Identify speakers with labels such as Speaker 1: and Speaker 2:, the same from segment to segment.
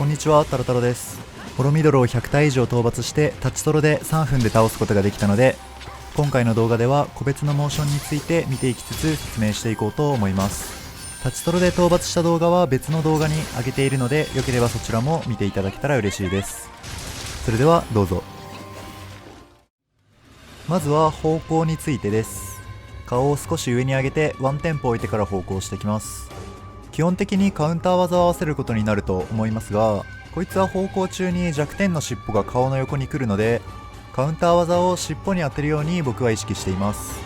Speaker 1: こんにちは、タロタロです。ホロミドルを100体以上討伐してタッチトロで3分で倒すことができたので、今回の動画では個別のモーションについて見ていきつつ説明していこうと思います。タッチトロで討伐した動画は別の動画に上げているので、よければそちらも見ていただけたら嬉しいです。それではどうぞ。まずは方向についてです。顔を少し上に上げてワンテンポ置いてから方向してきます。基本的にカウンター技を合わせることになると思いますが、こいつは方向中に弱点の尻尾が顔の横に来るので、カウンター技を尻尾に当てるように僕は意識しています。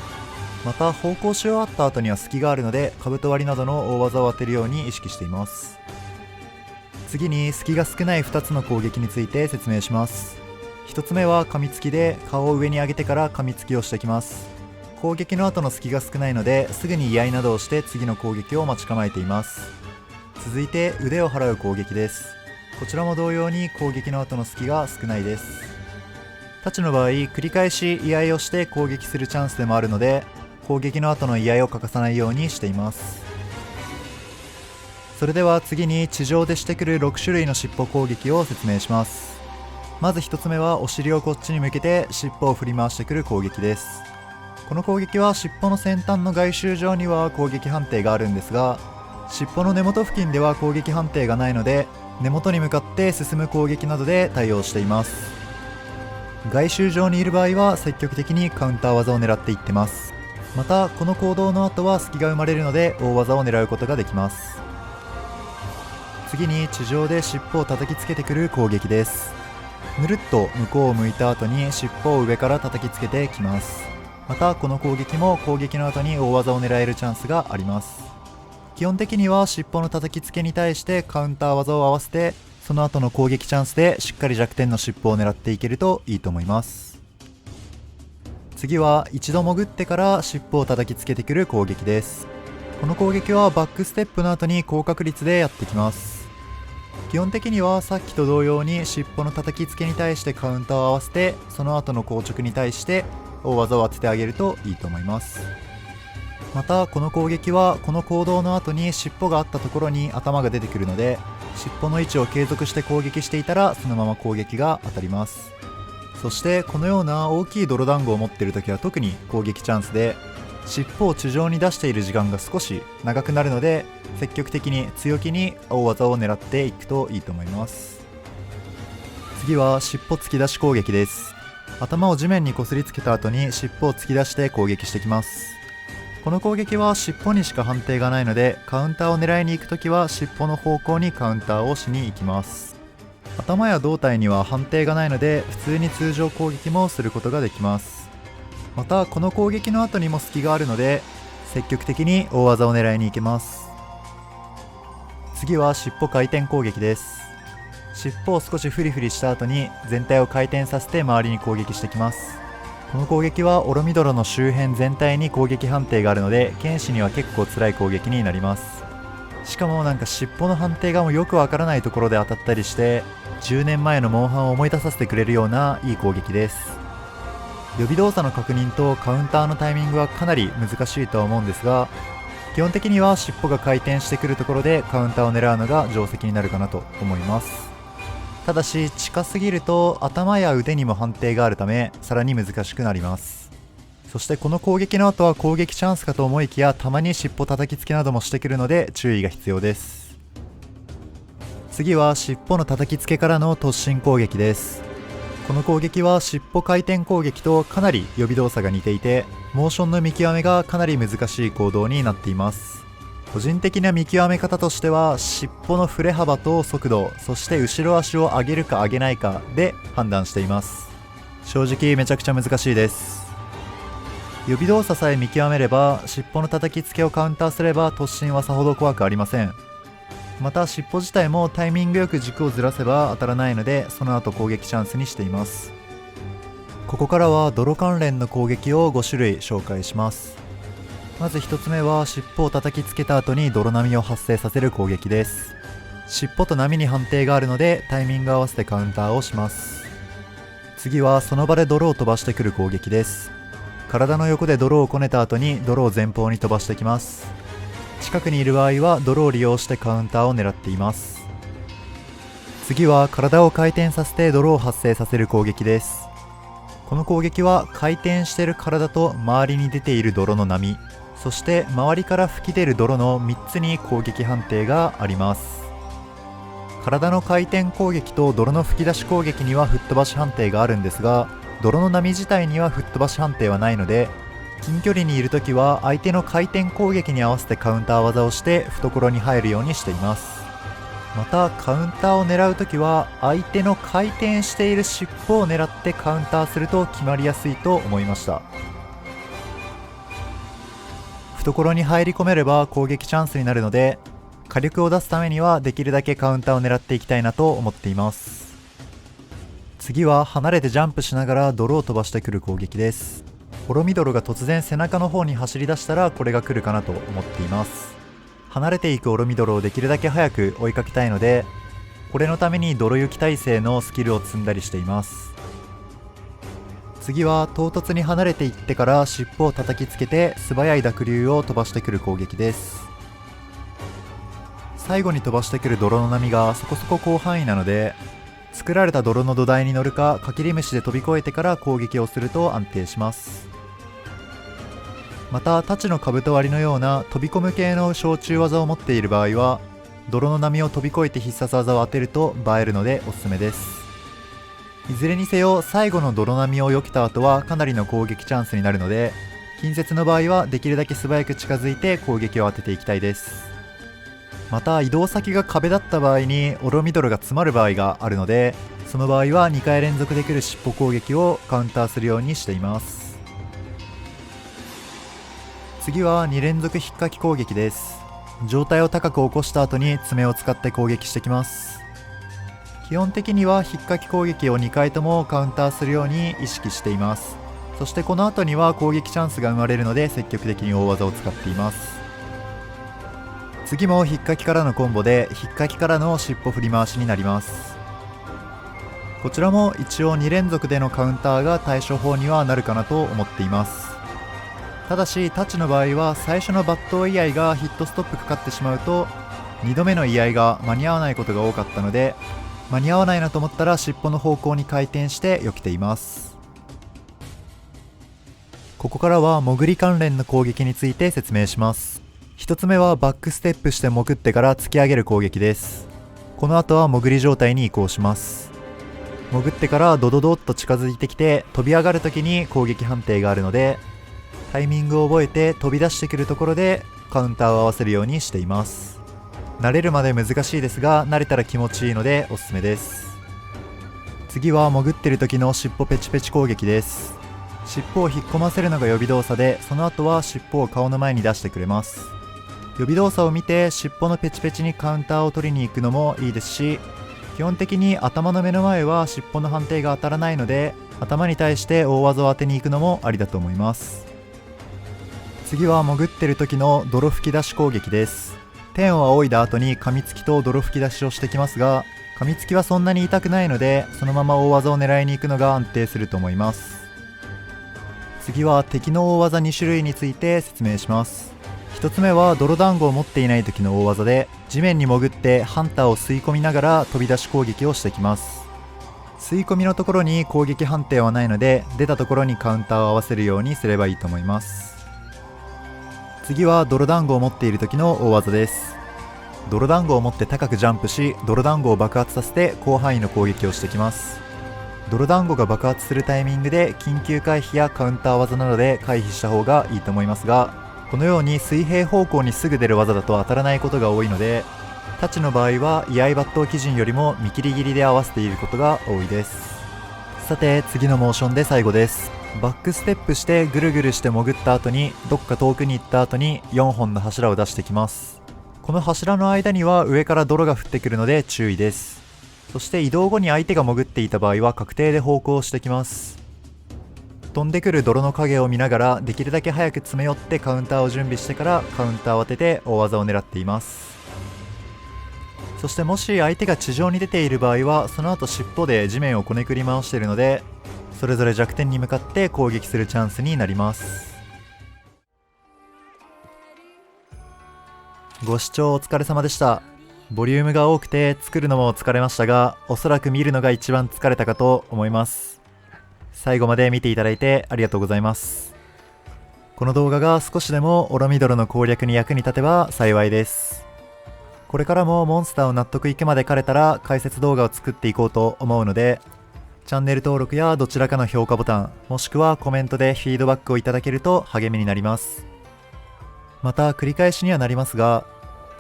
Speaker 1: また方向し終わった後には隙があるので、兜割りなどの大技を当てるように意識しています。次に隙が少ない2つの攻撃について説明します。1つ目は噛みつきで、顔を上に上げてから噛みつきをしてきます。攻撃の後の隙が少ないので、すぐに居合などをして次の攻撃を待ち構えています。続いて腕を払う攻撃です。こちらも同様に攻撃の後の隙が少ないです。太刀の場合、繰り返し居合をして攻撃するチャンスでもあるので、攻撃の後の居合を欠かさないようにしています。それでは次に地上でしてくる6種類の尻尾攻撃を説明します。まず1つ目はお尻をこっちに向けて尻尾を振り回してくる攻撃です。この攻撃は尻尾の先端の外周上には攻撃判定があるんですが、尻尾の根元付近では攻撃判定がないので、根元に向かって進む攻撃などで対応しています。外周上にいる場合は積極的にカウンター技を狙っていってます。またこの行動の後は隙が生まれるので大技を狙うことができます。次に地上で尻尾を叩きつけてくる攻撃です。ぬるっと向こうを向いた後に尻尾を上から叩きつけてきます。またこの攻撃も攻撃の後に大技を狙えるチャンスがあります。基本的には尻尾の叩きつけに対してカウンター技を合わせて、その後の攻撃チャンスでしっかり弱点の尻尾を狙っていけるといいと思います。次は一度潜ってから尻尾を叩きつけてくる攻撃です。この攻撃はバックステップの後に高確率でやってきます。基本的にはさっきと同様に尻尾の叩きつけに対してカウンターを合わせて、その後の硬直に対して大技を当ててあげるといいと思います。またこの攻撃はこの行動の後に尻尾があったところに頭が出てくるので、尻尾の位置を継続して攻撃していたらそのまま攻撃が当たります。そしてこのような大きい泥団子を持っている時は特に攻撃チャンスで、尻尾を地上に出している時間が少し長くなるので、積極的に強気に大技を狙っていくといいと思います。次は尻尾突き出し攻撃です。頭を地面にこすりつけた後に尻尾を突き出して攻撃してきます。この攻撃は尻尾にしか判定がないので、カウンターを狙いに行くときは尻尾の方向にカウンターをしに行きます。頭や胴体には判定がないので、普通に通常攻撃もすることができます。またこの攻撃の後にも隙があるので、積極的に大技を狙いに行けます。次は尻尾回転攻撃です。尻尾を少しフリフリした後に全体を回転させて周りに攻撃してきます。この攻撃はオロミドロの周辺全体に攻撃判定があるので、剣士には結構辛い攻撃になります。しかもなんか尻尾の判定がもうよくわからないところで当たったりして、10年前のモンハンを思い出させてくれるようないい攻撃です。予備動作の確認とカウンターのタイミングはかなり難しいとは思うんですが、基本的には尻尾が回転してくるところでカウンターを狙うのが定石になるかなと思います。ただし近すぎると頭や腕にも判定があるため、さらに難しくなります。そしてこの攻撃の後は攻撃チャンスかと思いきや、たまに尻尾叩きつけなどもしてくるので注意が必要です。次は尻尾の叩きつけからの突進攻撃です。この攻撃は尻尾回転攻撃とかなり予備動作が似ていて、モーションの見極めがかなり難しい行動になっています。個人的な見極め方としては、尻尾の振れ幅と速度、そして後ろ足を上げるか上げないかで判断しています。正直めちゃくちゃ難しいです。予備動作さえ見極めれば、尻尾の叩きつけをカウンターすれば突進はさほど怖くありません。また尻尾自体もタイミングよく軸をずらせば当たらないので、その後攻撃チャンスにしています。ここからは泥関連の攻撃を5種類紹介します。まず1つ目は尻尾を叩きつけた後に泥波を発生させる攻撃です。尻尾と波に判定があるのでタイミング合わせてカウンターをします。次はその場で泥を飛ばしてくる攻撃です。体の横で泥をこねた後に泥を前方に飛ばしてきます。近くにいる場合は泥を利用してカウンターを狙っています。次は体を回転させて泥を発生させる攻撃です。この攻撃は回転している体と周りに出ている泥の波、そして周りから吹き出る泥の3つに攻撃判定があります。体の回転攻撃と泥の吹き出し攻撃には吹っ飛ばし判定があるんですが、泥の波自体には吹っ飛ばし判定はないので、近距離にいるときは相手の回転攻撃に合わせてカウンター技をして懐に入るようにしています。またカウンターを狙うときは相手の回転している尻尾を狙ってカウンターすると決まりやすいと思いました。懐に入り込めれば攻撃チャンスになるので、火力を出すためにはできるだけカウンターを狙っていきたいなと思っています。次は離れてジャンプしながら泥を飛ばしてくる攻撃です。オロミドロが突然背中の方に走り出したらこれが来るかなと思っています。離れていくオロミドロをできるだけ早く追いかけたいので、これのために泥行き耐性のスキルを積んだりしています。次は唐突に離れていってから尻尾を叩きつけて素早い濁流を飛ばしてくる攻撃です。最後に飛ばしてくる泥の波がそこそこ広範囲なので、作られた泥の土台に乗るかかきり虫で飛び越えてから攻撃をすると安定します。また太刀の兜割りのような飛び込む系の小中技を持っている場合は、泥の波を飛び越えて必殺技を当てると映えるのでおすすめです。いずれにせよ最後の泥波を避けた後はかなりの攻撃チャンスになるので、近接の場合はできるだけ素早く近づいて攻撃を当てていきたいです。また移動先が壁だった場合にオロミドロが詰まる場合があるので、その場合は2回連続で来る尻尾攻撃をカウンターするようにしています。次は2連続引っかき攻撃です。上体を高く起こした後に爪を使って攻撃してきます。基本的には引っかき攻撃を2回ともカウンターするように意識しています。そしてこの後には攻撃チャンスが生まれるので積極的に大技を使っています。次も引っかきからのコンボで引っかきからの尻尾振り回しになります。こちらも一応2連続でのカウンターが対処法にはなるかなと思っています。ただしタッチの場合は最初の抜刀居合がヒットストップかかってしまうと2度目の居合が間に合わないことが多かったので、間に合わないなと思ったら尻尾の方向に回転して避けています。ここからは潜り関連の攻撃について説明します。1つ目はバックステップして潜ってから突き上げる攻撃です。この後は潜り状態に移行します。潜ってからドドドッと近づいてきて飛び上がるときに攻撃判定があるので、タイミングを覚えて飛び出してくるところでカウンターを合わせるようにしています。慣れるまで難しいですが慣れたら気持ちいいのでおすすめです。次は潜ってる時の尻尾ペチペチ攻撃です。尻尾を引っ込ませるのが予備動作で、その後は尻尾を顔の前に出してくれます。予備動作を見て尻尾のペチペチにカウンターを取りに行くのもいいですし、基本的に頭の目の前は尻尾の判定が当たらないので頭に対して大技を当てに行くのもありだと思います。次は潜ってる時の泥吹き出し攻撃です。天を仰いだ後に噛みつきと泥吹き出しをしてきますが、噛みつきはそんなに痛くないのでそのまま大技を狙いに行くのが安定すると思います。次は敵の大技2種類について説明します。1つ目は泥団子を持っていない時の大技で、地面に潜ってハンターを吸い込みながら飛び出し攻撃をしてきます。吸い込みのところに攻撃判定はないので出たところにカウンターを合わせるようにすればいいと思います。次は泥団子を持っている時の大技です。泥団子を持って高くジャンプし、泥団子を爆発させて広範囲の攻撃をしてきます。泥団子が爆発するタイミングで緊急回避やカウンター技などで回避した方がいいと思いますが、このように水平方向にすぐ出る技だと当たらないことが多いので、太刀の場合は居合抜刀基準よりも見切り切りで合わせていることが多いです。さて次のモーションで最後です。バックステップしてぐるぐるして潜った後にどっか遠くに行った後に4本の柱を出してきます。この柱の間には上から泥が降ってくるので注意です。そして移動後に相手が潜っていた場合は確定で方向してきます。飛んでくる泥の影を見ながらできるだけ早く詰め寄ってカウンターを準備してからカウンターを当てて大技を狙っています。そしてもし相手が地上に出ている場合はその後尻尾で地面をこねくり回しているので、それぞれ弱点に向かって攻撃するチャンスになります。ご視聴お疲れ様でした。ボリュームが多くて作るのも疲れましたが、おそらく見るのが一番疲れたかと思います。最後まで見ていただいてありがとうございます。この動画が少しでもオロミドロの攻略に役に立てば幸いです。これからもモンスターを納得いくまで狩れたら解説動画を作っていこうと思うので、チャンネル登録やどちらかの評価ボタン、もしくはコメントでフィードバックをいただけると励みになります。また繰り返しにはなりますが、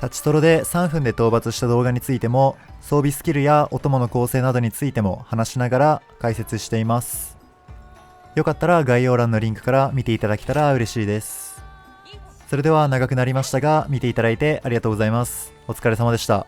Speaker 1: 立ちトロで3分で討伐した動画についても、装備スキルやお供の構成などについても話しながら解説しています。よかったら概要欄のリンクから見ていただけたら嬉しいです。それでは長くなりましたが、見ていただいてありがとうございます。お疲れ様でした。